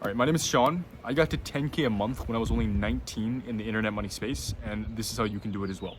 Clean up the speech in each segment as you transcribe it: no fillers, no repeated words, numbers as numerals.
All right, my name is Sean. I got to 10K a month when I was only 19 in the internet money space, and this is how you can do it as well.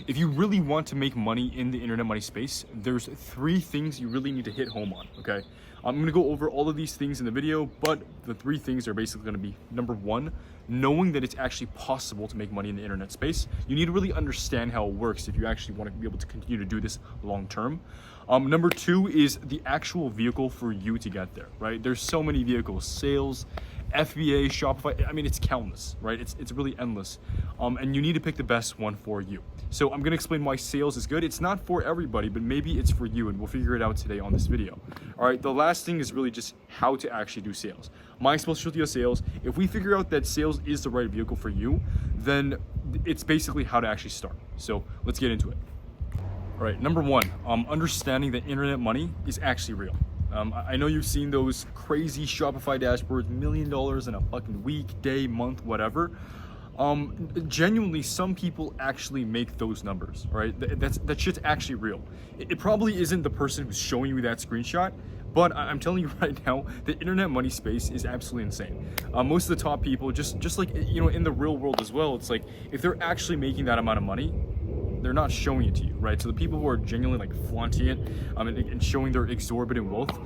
If you really want to make money in the internet money space, there's 3 things you really need to hit home on, okay? I'm gonna go over all of these things in the video, but the 3 things are basically gonna be, number 1, knowing that it's actually possible to make money in the internet space. You need to really understand how it works if you actually want to be able to continue to do this long term. Number 2 is the actual vehicle for you to get there, right? There's so many vehicles, sales, FBA, Shopify, I mean, it's countless, right? It's really endless. And you need to pick the best one for you. So I'm gonna explain why sales is good. It's not for everybody, but maybe it's for you, and we'll figure it out today on this video. All right, the last thing is really just how to actually do sales. My specialty is sales. If we figure out that sales is the right vehicle for you, then it's basically how to actually start. So let's get into it. All right, number 1, understanding that internet money is actually real. I know you've seen those crazy Shopify dashboards, $1 million in a fucking week, day, month, whatever. Genuinely, some people actually make those numbers, right? That shit's actually real. It probably isn't the person who's showing you that screenshot, but I'm telling you right now, the internet money space is absolutely insane. Most of the top people, just like, you know, in the real world as well, it's like, if they're actually making that amount of money, they're not showing it to you, right? So the people who are genuinely like flaunting it and showing their exorbitant wealth,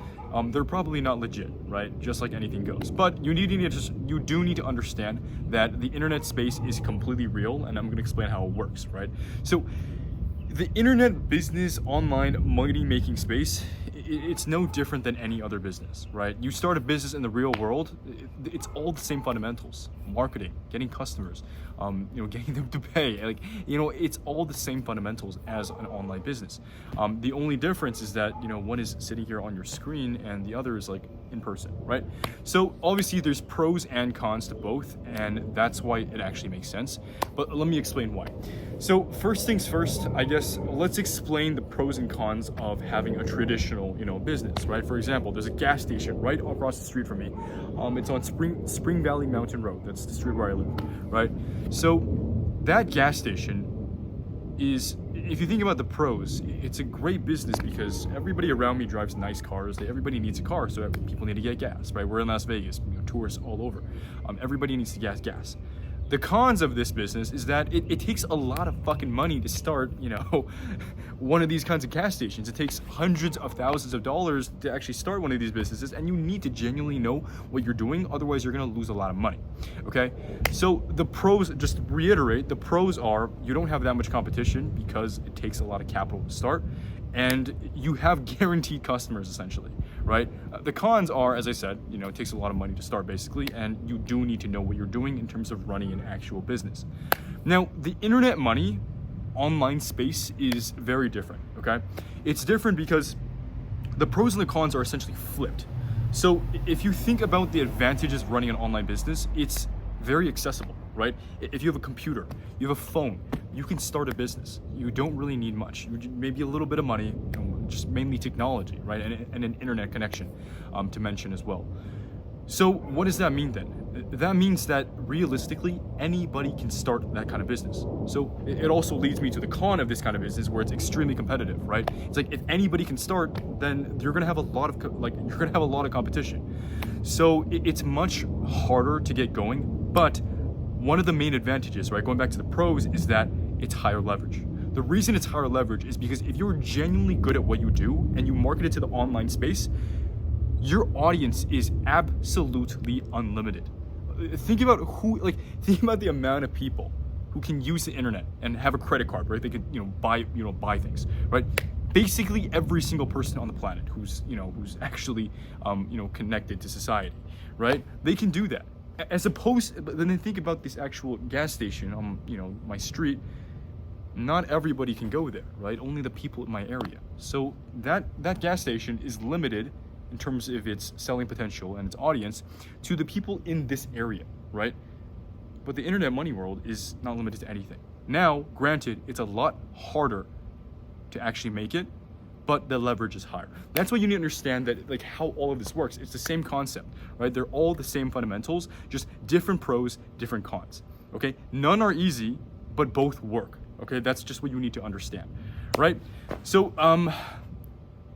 they're probably not legit, right? Just like anything goes. But you do need to understand that the internet space is completely real, and I'm going to explain how it works, right? So the internet business online money making space, it's no different than any other business, right? You start a business in the real world, it's all the same fundamentals: marketing, getting customers, getting them to pay. Like, it's all the same fundamentals as an online business. The only difference is that, one is sitting here on your screen and the other is like in person, right? So obviously there's pros and cons to both, and that's why it actually makes sense. But let me explain why. So first things first, I guess let's explain the pros and cons of having a traditional, business, right? For example, there's a gas station right across the street from me. It's on Spring Valley Mountain Road. That's the street where I live, right? So that gas station is, if you think about the pros, it's a great business because everybody around me drives nice cars. Everybody needs a car, so people need to get gas, right? We're in Las Vegas, tourists all over. Everybody needs to get gas. The cons of this business is that it takes a lot of fucking money to start, one of these kinds of gas stations. It takes hundreds of thousands of dollars to actually start one of these businesses, and you need to genuinely know what you're doing, otherwise you're gonna lose a lot of money, okay? So the pros, just to reiterate, the pros are you don't have that much competition because it takes a lot of capital to start, and you have guaranteed customers essentially, right? The cons are, as I said, it takes a lot of money to start basically, and you do need to know what you're doing in terms of running an actual business. Now, the internet money online space is very different, okay? It's different because the pros and the cons are essentially flipped. So if you think about the advantages of running an online business, it's very accessible, right? If you have a computer, you have a phone, you can start a business. You don't really need much. Maybe a little bit of money, just mainly technology, right? And an internet connection, to mention as well. So what does that mean then? That means that realistically, anybody can start that kind of business. So it also leads me to the con of this kind of business, where it's extremely competitive, right? It's like, if anybody can start, then you're gonna have a lot of competition. So it's much harder to get going. But one of the main advantages, right, going back to the pros, is that it's higher leverage. The reason it's higher leverage is because if you're genuinely good at what you do and you market it to the online space, your audience is absolutely unlimited. Think about the amount of people who can use the internet and have a credit card, right? They could, buy things, right? Basically every single person on the planet who's actually, connected to society, right? They can do that. As opposed, but then think about this actual gas station on, my street. Not everybody can go there, right? Only the people in my area. So that gas station is limited in terms of its selling potential and its audience to the people in this area, right? But the internet money world is not limited to anything. Now, granted, it's a lot harder to actually make it, but the leverage is higher. That's why you need to understand that, how all of this works. It's the same concept, right? They're all the same fundamentals, just different pros, different cons, okay? None are easy, but both work, okay? That's just what you need to understand, right? So,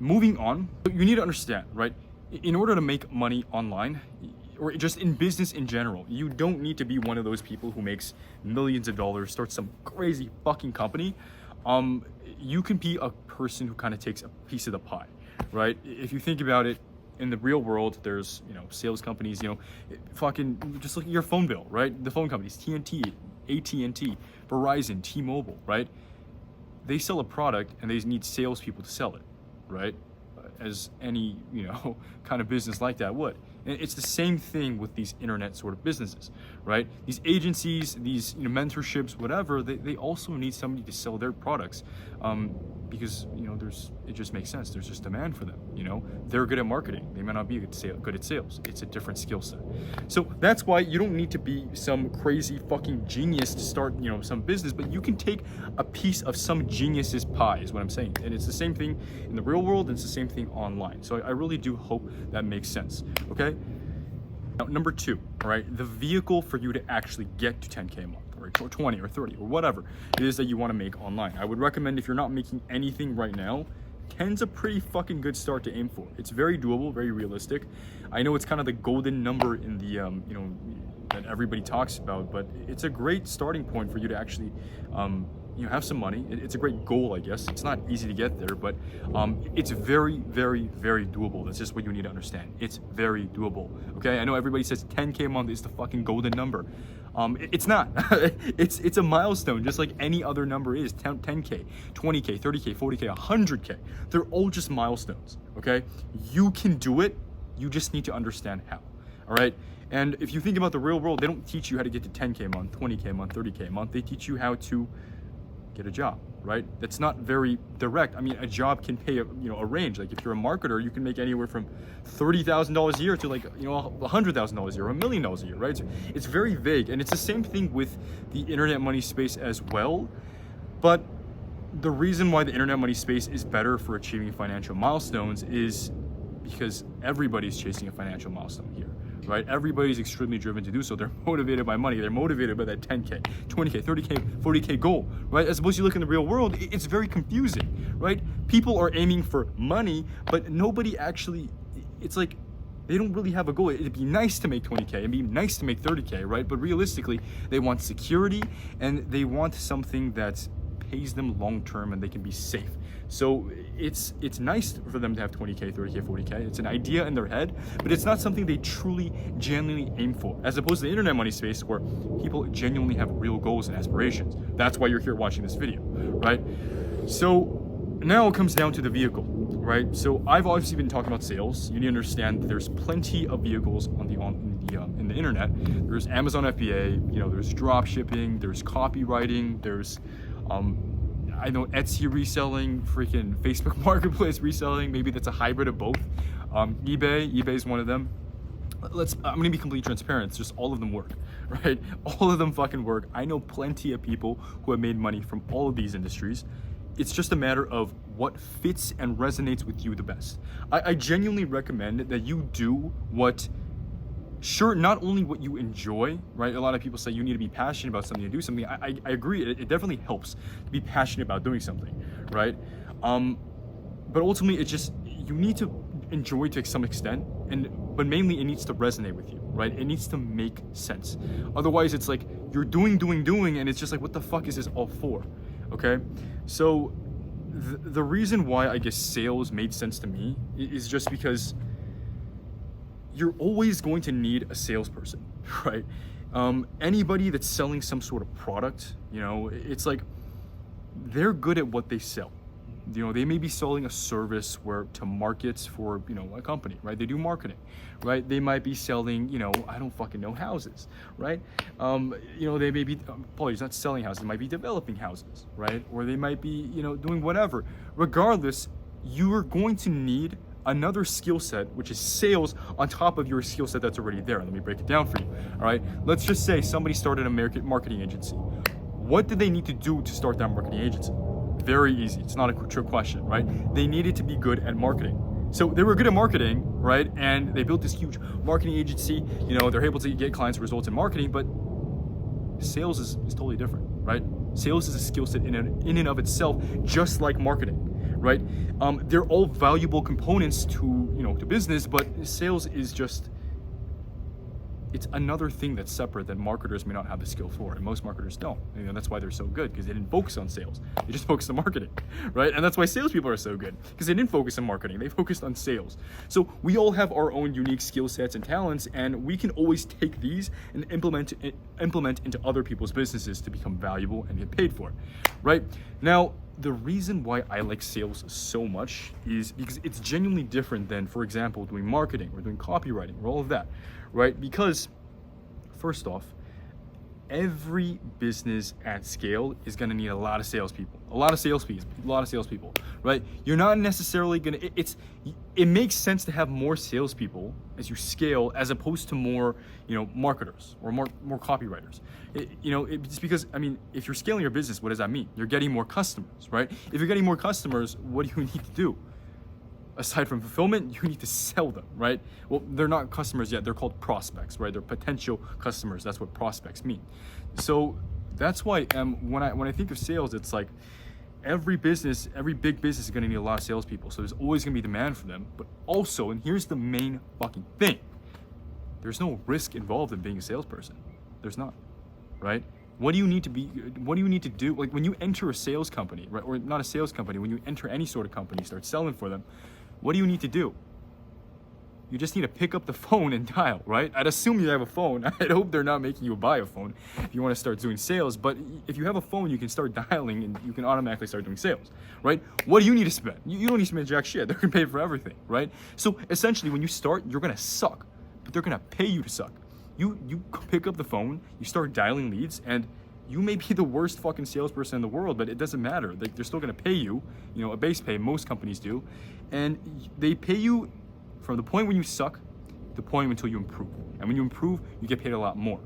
moving on, you need to understand, right? In order to make money online, or just in business in general, you don't need to be one of those people who makes millions of dollars, starts some crazy fucking company. You can be a person who kind of takes a piece of the pie, right? If you think about it, in the real world, there's, sales companies, fucking just look at your phone bill, right? The phone companies, TNT, AT&T, Verizon, T-Mobile, right? They sell a product and they need salespeople to sell it, right? As any, kind of business like that would. And it's the same thing with these internet sort of businesses, right? These agencies, these mentorships, whatever, they also need somebody to sell their products, because it just makes sense. There's just demand for them. They're good at marketing. They might not be good at sales. It's a different skill set. So that's why you don't need to be some crazy fucking genius to start some business, but you can take a piece of some genius's pie, is what I'm saying. And it's the same thing in the real world, and it's the same thing online. So I really do hope that makes sense. Okay. Now, number 2, all right, the vehicle for you to actually get to 10K a month, or 20 or 30 or whatever it is that you want to make online. I would recommend, if you're not making anything right now, 10's a pretty fucking good start to aim for. It's very doable, very realistic. I know it's kind of the golden number in the, that everybody talks about, but it's a great starting point for you to actually, have some money. It's a great goal, I guess. It's not easy to get there, but it's very, very, very doable. That's just what you need to understand. It's very doable. Okay, I know everybody says 10K a month is the fucking golden number. It's not. it's a milestone, just like any other number is. 10K, 20K, 30K, 40K, 100K. They're all just milestones. Okay, you can do it. You just need to understand how. All right. And if you think about the real world, they don't teach you how to get to 10K a month, 20K a month, 30K a month. They teach you how to get a job, right? That's not very direct. I mean, a job can pay a range. Like if you're a marketer, you can make anywhere from $30,000 a year to $100,000 a year, or $1 million a year, right? So it's very vague, and it's the same thing with the internet money space as well. But the reason why the internet money space is better for achieving financial milestones is because everybody's chasing a financial milestone here. Right? Everybody's extremely driven to do so. They're motivated by money. They're motivated by that 10K, 20K, 30K, 40K goal, right? As opposed to you look in the real world, it's very confusing, right? People are aiming for money, but nobody actually, it's like, they don't really have a goal. It'd be nice to make 20K, it'd be nice to make 30K, right? But realistically, they want security, and they want something that pays them long-term and they can be safe. So it's nice for them to have 20K, 30K, 40K. It's an idea in their head, but it's not something they truly, genuinely aim for. As opposed to the internet money space, where people genuinely have real goals and aspirations. That's why you're here watching this video, right? So now it comes down to the vehicle, right? So I've obviously been talking about sales. You need to understand that there's plenty of vehicles in the internet. There's Amazon FBA, there's drop shipping, there's copywriting, there's I know Etsy reselling, freaking Facebook Marketplace reselling. Maybe that's a hybrid of both. eBay is one of them. I'm gonna be completely transparent. It's just all of them work, right? All of them fucking work. I know plenty of people who have made money from all of these industries. It's just a matter of what fits and resonates with you the best. I genuinely recommend that you do what, sure, not only what you enjoy, right? A lot of people say you need to be passionate about something to do something. I agree. It definitely helps to be passionate about doing something, right? But ultimately, it's just, you need to enjoy to some extent, but mainly it needs to resonate with you, right? It needs to make sense. Otherwise, it's like you're doing, and it's just like, what the fuck is this all for? Okay? So the reason why I guess sales made sense to me is just because you're always going to need a salesperson, right? Anybody that's selling some sort of product, it's like they're good at what they sell. They may be selling a service to markets for, a company, right? They do marketing, right? They might be selling, I don't fucking know, houses, right? They may be, apologies, not selling houses, they might be developing houses, right? Or they might be, doing whatever. Regardless, you are going to need another skill set, which is sales, on top of your skill set that's already there. Let me break it down for you, all right? Let's just say somebody started a marketing agency. What did they need to do to start that marketing agency? Very easy. It's not a trick question, right? They needed to be good at marketing. So they were good at marketing, right? And they built this huge marketing agency. They're able to get clients results in marketing, but sales is totally different, right? Sales is a skill set in and of itself, just like marketing, right? They're all valuable components to business, but sales is just it's another thing that's separate that marketers may not have the skill for, and most marketers don't. You know, that's why they're so good, because they didn't focus on sales. They just focused on marketing, right? And that's why salespeople are so good, because they didn't focus on marketing. They focused on sales. So we all have our own unique skill sets and talents, and we can always take these and implement into other people's businesses to become valuable and get paid for it, right? Now, the reason why I like sales so much is because it's genuinely different than, for example, doing marketing or doing copywriting or all of that, right? Because first off, every business at scale is going to need a lot of salespeople, right? You're not necessarily going to, it makes sense to have more salespeople as you scale as opposed to more, marketers or more copywriters. It's because, I mean, if you're scaling your business, what does that mean? You're getting more customers, right? If you're getting more customers, what do you need to do? Aside from fulfillment, you need to sell them, right? Well, they're not customers yet. They're called prospects, right? They're potential customers. That's what prospects mean. So that's why when I think of sales, it's like every big business is going to need a lot of salespeople. So there's always going to be demand for them. But also, and here's the main fucking thing, there's no risk involved in being a salesperson. There's not, right? What do you need to do? Like when you enter a sales company, right? Or not a sales company, when you enter any sort of company, start selling for them, what do you need to do? You just need to pick up the phone and dial, right? I'd assume you have a phone. I'd hope they're not making you buy a phone if you want to start doing sales. But if you have a phone, you can start dialing and you can automatically start doing sales, right? What do you need to spend? You don't need to spend jack shit. They're going to pay for everything, right? So essentially, when you start, you're going to suck, but they're going to pay you to suck. You pick up the phone, you start dialing leads, and you may be the worst fucking salesperson in the world, but it doesn't matter. They're still going to pay you, a base pay. Most companies do. And they pay you from the point when you suck to the point until you improve. And when you improve, you get paid a lot more.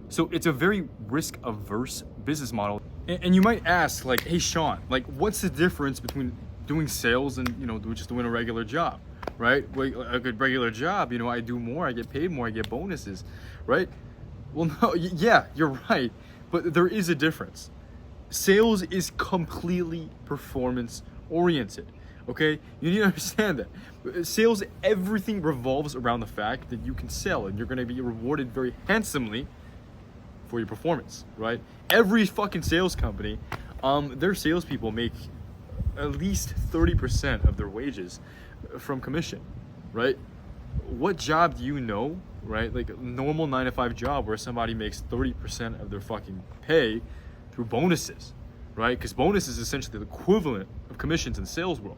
So it's a very risk-averse business model. And you might ask, like, hey, Sean, like, what's the difference between doing sales and, just doing a regular job, right? Like, a good regular job, I do more, I get paid more, I get bonuses, right? Well, no, yeah, you're right. But there is a difference. Sales is completely performance-oriented, okay? You need to understand that. Sales, everything revolves around the fact that you can sell and you're going to be rewarded very handsomely for your performance, right? Every fucking sales company, their salespeople make at least 30% of their wages from commission, right? What job do you know, right? Like a normal 9-to-5 job where somebody makes 30% of their fucking pay through bonuses, right? Because bonus is essentially the equivalent of commissions in the sales world.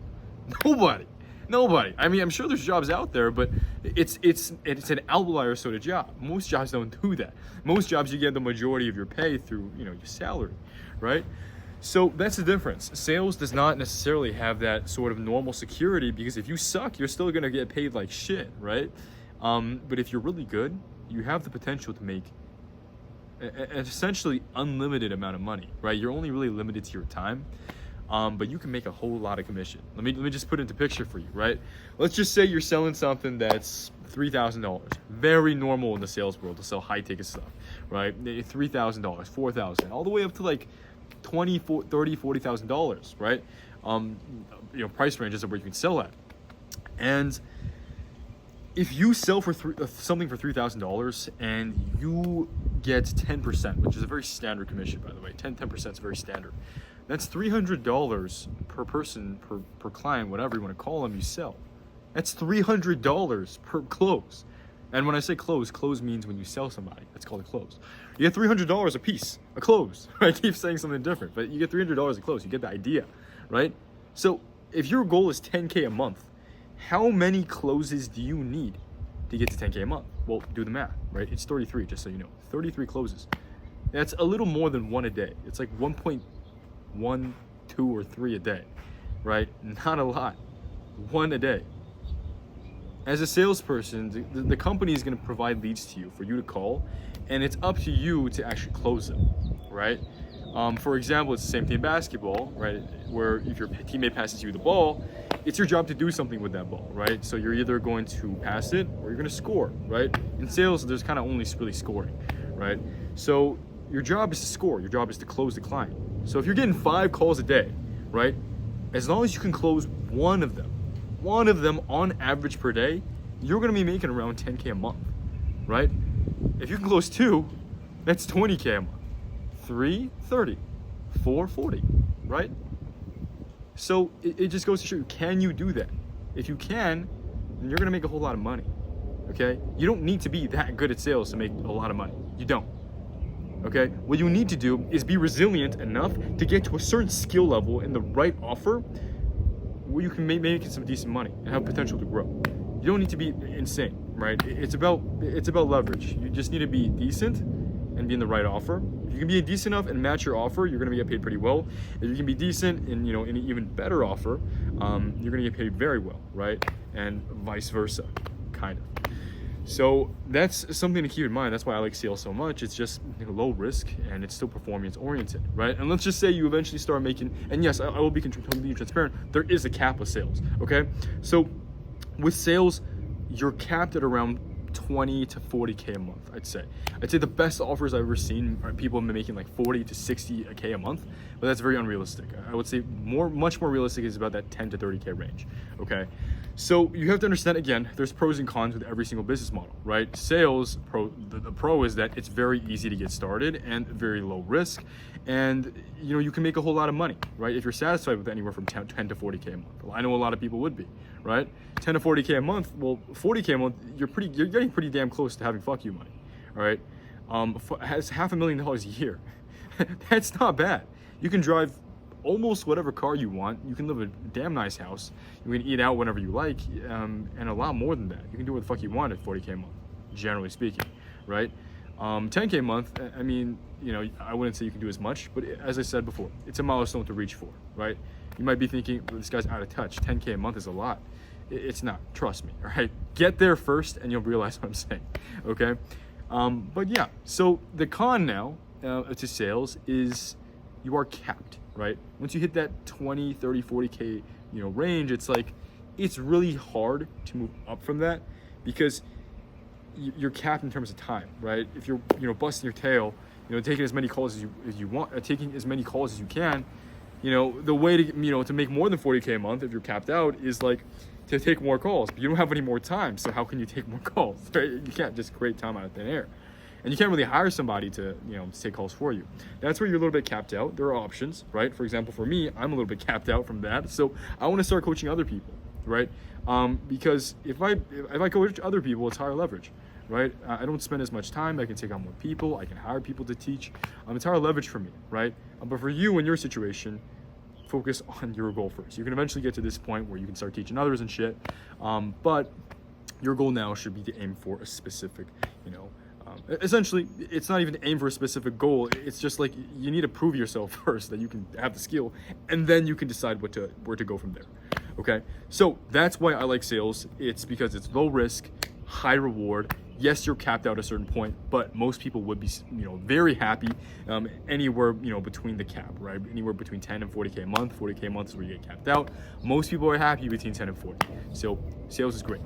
Nobody. I mean, I'm sure there's jobs out there, but it's an outlier sort of job. Most jobs don't do that. Most jobs you get the majority of your pay through, your salary, right? So that's the difference. Sales does not necessarily have that sort of normal security, because if you suck, you're still gonna get paid like shit, right? But if you're really good, you have the potential to make an essentially unlimited amount of money, right? You're only really limited to your time, but you can make a whole lot of commission. Let me just put it into picture for you, right? Let's just say you're selling something that's $3,000. Very normal in the sales world to sell high-ticket stuff, right? $3,000, $4,000, all the way up to like $20,000, $30,000, $40,000, right? Price ranges of where you can sell at. And if you sell for something for $3,000 and you get 10%, which is a very standard commission, by the way, 10% is very standard. That's $300 per person, per client, whatever you want to call them, you sell. That's $300 per close. And when I say close means when you sell somebody, that's called a close. You get $300 a piece, a close. I keep saying something different, but you get $300 a close. You get the idea, right? So if your goal is 10K a month, how many closes do you need to get to 10K a month? Well, do the math, right? It's 33, just so you know. 33 closes. That's a little more than one a day. It's like 1.1, 2, or 3 a day, right? Not a lot. One a day. As a salesperson, the company is going to provide leads to you for you to call, and it's up to you to actually close them, right? For example, it's the same thing in basketball, right? Where if your teammate passes you the ball, it's your job to do something with that ball, right? So you're either going to pass it or you're going to score, right? In sales, there's kind of only really scoring, right? So your job is to score. Your job is to close the client. So if you're getting 5 calls a day, right? As long as you can close one of them on average per day, you're going to be making around 10K a month, right? If you can close 2, that's 20K a month. 3, 30. 4, 40, right? So it just goes to show you, can you do that? If you can, then you're gonna make a whole lot of money, okay? You don't need to be that good at sales to make a lot of money. You don't, okay? What you need to do is be resilient enough to get to a certain skill level in the right offer where you can make some decent money and have potential to grow. You don't need to be insane, right? It's about leverage. You just need to be decent and be in the right offer. If you can be decent enough and match your offer, you're gonna get paid pretty well. If you can be decent in, in an even better offer, you're gonna get paid very well, right? And vice versa, kind of. So that's something to keep in mind. That's why I like sales so much. It's just low risk and it's still performance oriented, right? And let's just say you eventually start making, and yes, I will be completely transparent, there is a cap with sales, okay? So with sales, you're capped at around 20 to 40K a month, I'd say. I'd say the best offers I've ever seen are people have been making like 40 to 60K a month, but that's very unrealistic. I would say much more realistic is about that 10 to 30K range, okay? So you have to understand, again, there's pros and cons with every single business model, right? Sales, the pro is that it's very easy to get started and very low risk. And you can make a whole lot of money, right? If you're satisfied with anywhere from 10 to 40K a month. Well, I know a lot of people would be, right? 10 to 40K a month, well, 40K a month, you're getting pretty damn close to having fuck you money, all right? Has $500,000 a year. That's not bad. You can drive almost whatever car you want. You can live in a damn nice house. You can eat out whenever you like, and a lot more than that. You can do what the fuck you want at 40K a month, generally speaking, right? 10K a month, I mean, I wouldn't say you can do as much, but as I said before, it's a milestone to reach for, right? You might be thinking, well, this guy's out of touch. 10K a month is a lot. It's not, trust me, all right? Get there first and you'll realize what I'm saying, okay? But yeah, so the con now to sales is you are capped, right? Once you hit that 20, 30, 40K, range, it's really hard to move up from that because you're capped in terms of time, right? If you're, busting your tail, taking as many calls as you want, taking as many calls as you can, the way to, to make more than 40K a month if you're capped out is like to take more calls, but you don't have any more time. So how can you take more calls, right? You can't just create time out of thin air. And you can't really hire somebody to, to take calls for you. That's where you're a little bit capped out. There are options, right? For example, for me, I'm a little bit capped out from that. So I want to start coaching other people, right? Because if I coach other people, it's higher leverage, right? I don't spend as much time. I can take on more people. I can hire people to teach. It's higher leverage for me, right? But for you in your situation, focus on your goal first. You can eventually get to this point where you can start teaching others and shit. But your goal now should be to aim for a specific, essentially, it's not even to aim for a specific goal. It's just like you need to prove yourself first that you can have the skill, and then you can decide where to go from there. Okay, so that's why I like sales. It's because it's low risk, high reward. Yes, you're capped out at a certain point, but most people would be, very happy anywhere, between the cap, right? Anywhere between 10 and 40K a month. 40K a month is where you get capped out. Most people are happy between 10 and 40. So sales is great.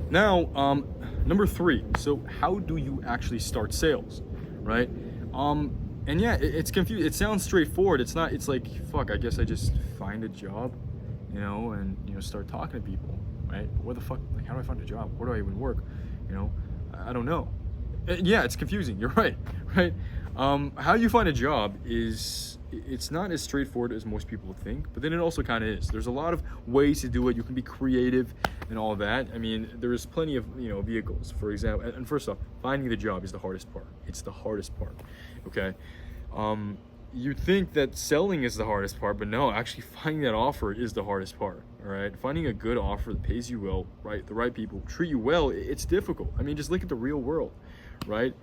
Now, number 3. So how do you actually start sales, right? And yeah, it's confusing. It sounds straightforward. It's not. It's like, fuck, I guess I just find a job, and start talking to people, right? But where the fuck? Like, how do I find a job? Where do I even work? I don't know. Yeah, it's confusing. You're right, right? How you find a job it's not as straightforward as most people think, but then it also kind of is. There's a lot of ways to do it. You can be creative and all that. I mean, there's plenty of vehicles, for example. And first off, finding the job is the hardest part. It's the hardest part. Okay. You think that selling is the hardest part, but no, actually finding that offer is the hardest part. All right, finding a good offer that pays you well, right? The right people treat you well. It's difficult. I mean, just look at the real world, right?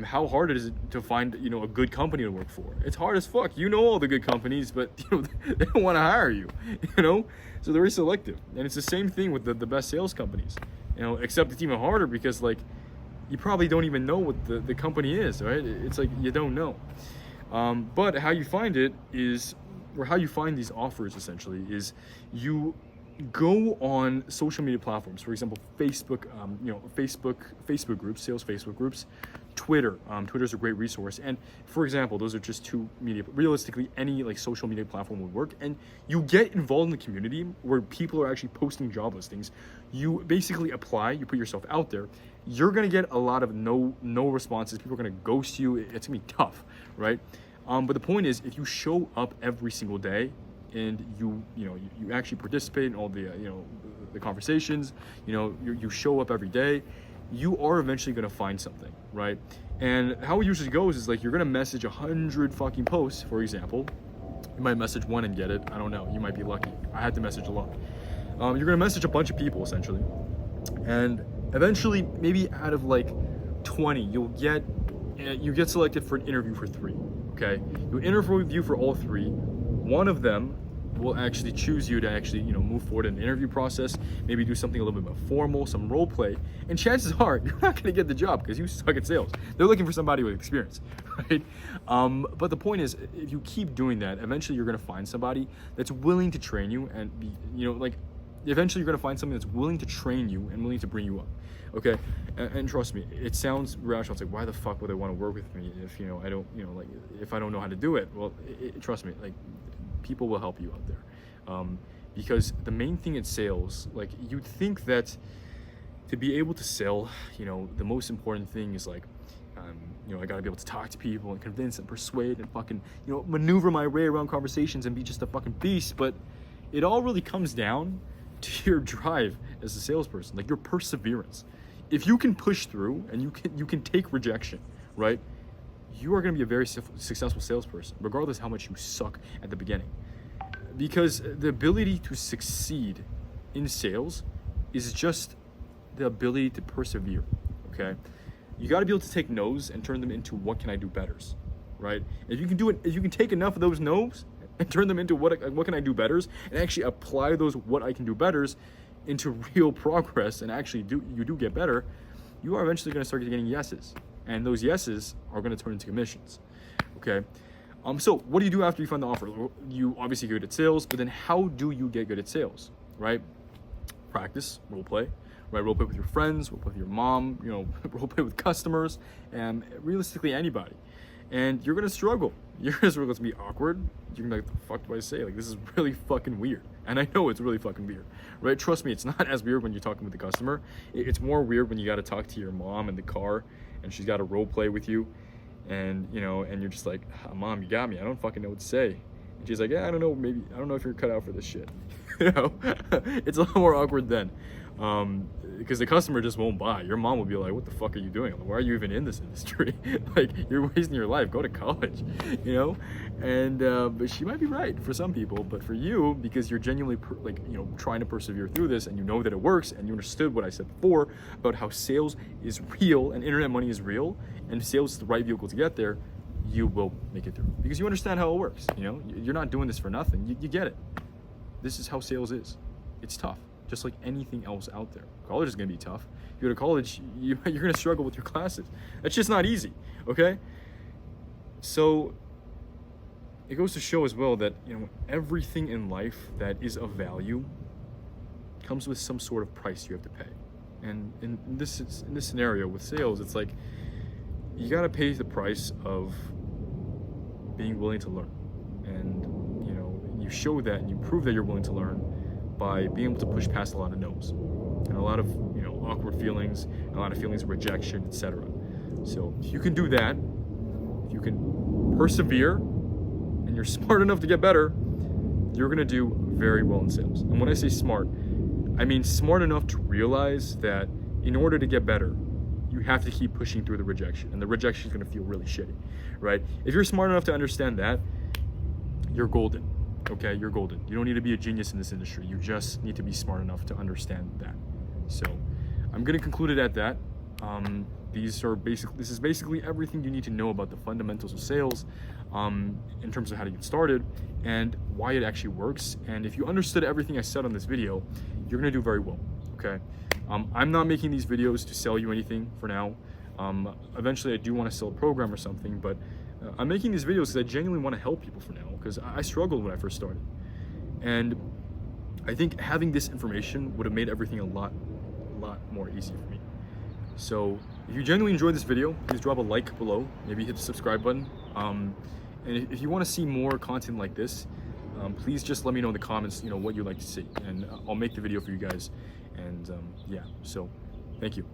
How hard is it to find a good company to work for? It's hard as fuck. All the good companies, but they don't want to hire you. So they're very selective, and it's the same thing with the best sales companies. Except it's even harder because you probably don't even know what the company is, right? It's like you don't know. But how you find it is, or how you find these offers essentially is, you go on social media platforms. For example, Facebook, Facebook groups, sales Facebook groups, Twitter. Twitter's a great resource. And for example, those are just 2 media. Realistically, any social media platform would work. And you get involved in the community where people are actually posting job listings. You basically apply, you put yourself out there, you're gonna get a lot of no responses. People are gonna ghost you. It's gonna be tough, right? But the point is, if you show up every single day and you actually participate in all the the conversations, you show up every day, you are eventually gonna find something, right? And how it usually goes is like you're gonna message 100 fucking posts, for example. You might message one and get it. I don't know. You might be lucky. I had to message a lot. You're gonna message a bunch of people essentially, and eventually, maybe out of like 20, you get selected for an interview for 3. Okay, you interview for all 3. One of them will actually choose you to actually move forward in the interview process. Maybe do something a little bit more formal, some role play, and chances are you're not going to get the job because you suck at sales. They're looking for somebody with experience, right? But the point is, if you keep doing that, eventually you're going to find somebody that's willing to train you and be, eventually you're going to find something that's willing to train you and willing to bring you up. Okay, and trust me, it sounds rational. It's like, why the fuck would they want to work with me if I don't if I don't know how to do it? Well, trust me, like, people will help you out there, because the main thing in sales, like, you'd think that to be able to sell, the most important thing is like, I gotta be able to talk to people and convince and persuade and fucking maneuver my way around conversations and be just a fucking beast. But it all really comes down to your drive as a salesperson, like your perseverance. If you can push through and you can take rejection, right? You are going to be a very successful salesperson, regardless how much you suck at the beginning. Because the ability to succeed in sales is just the ability to persevere, okay? You got to be able to take no's and turn them into what can I do betters, right? If you can do it, if you can take enough of those no's and turn them into what can I do betters, and actually apply those what I can do betters into real progress, and actually you do get better, you are eventually going to start getting yeses, and those yeses are going to turn into commissions. Okay, so what do you do after you find the offer? You obviously get good at sales, but then how do you get good at sales, right? Practice, role play, right? Role play with your friends, role play with your mom, role play with customers, and realistically anybody. And you're gonna struggle. You're gonna struggle. It's gonna be awkward. You're gonna be like, what the fuck do I say? Like, this is really fucking weird. And I know it's really fucking weird, right? Trust me, it's not as weird when you're talking with the customer. It's more weird when you gotta talk to your mom in the car and she's gotta role play with you. And, and you're just like, Mom, you got me. I don't fucking know what to say. And she's like, yeah, I don't know. Maybe, I don't know if you're cut out for this shit. It's a lot more awkward then. Because the customer just won't buy. Your mom will be like, what the fuck are you doing? Why are you even in this industry? Like, you're wasting your life. Go to college, And but she might be right for some people, but for you, because you're genuinely trying to persevere through this, and you know that it works, and you understood what I said before about how sales is real and internet money is real, and sales is the right vehicle to get there, you will make it through because you understand how it works. You're not doing this for nothing. You get it. This is how sales is. It's tough, just like anything else out there. College is going to be tough. You go to college, you're going to struggle with your classes. That's just not easy, okay? So it goes to show as well that everything in life that is of value comes with some sort of price you have to pay. And in this scenario with sales, it's like you got to pay the price of being willing to learn. And you show that and you prove that you're willing to learn by being able to push past a lot of no's and a lot of awkward feelings, and a lot of feelings of rejection, etc. So if you can do that, if you can persevere, and you're smart enough to get better, you're gonna do very well in sales. And when I say smart, I mean smart enough to realize that in order to get better, you have to keep pushing through the rejection, and the rejection is gonna feel really shitty, right? If you're smart enough to understand that, you're golden. Okay, you're golden. You don't need to be a genius in this industry. You just need to be smart enough to understand that. So I'm going to conclude it at that. This is basically everything you need to know about the fundamentals of sales, in terms of how to get started and why it actually works. And if you understood everything I said on this video, you're going to do very well. Okay. I'm not making these videos to sell you anything for now. Eventually I do want to sell a program or something, but I'm making these videos because I genuinely want to help people for now, because I struggled when I first started. And I think having this information would have made everything a lot more easy for me. So if you genuinely enjoyed this video, please drop a like below, maybe hit the subscribe button. And if you want to see more content like this, please just let me know in the comments, what you'd like to see, and I'll make the video for you guys. And yeah, so thank you.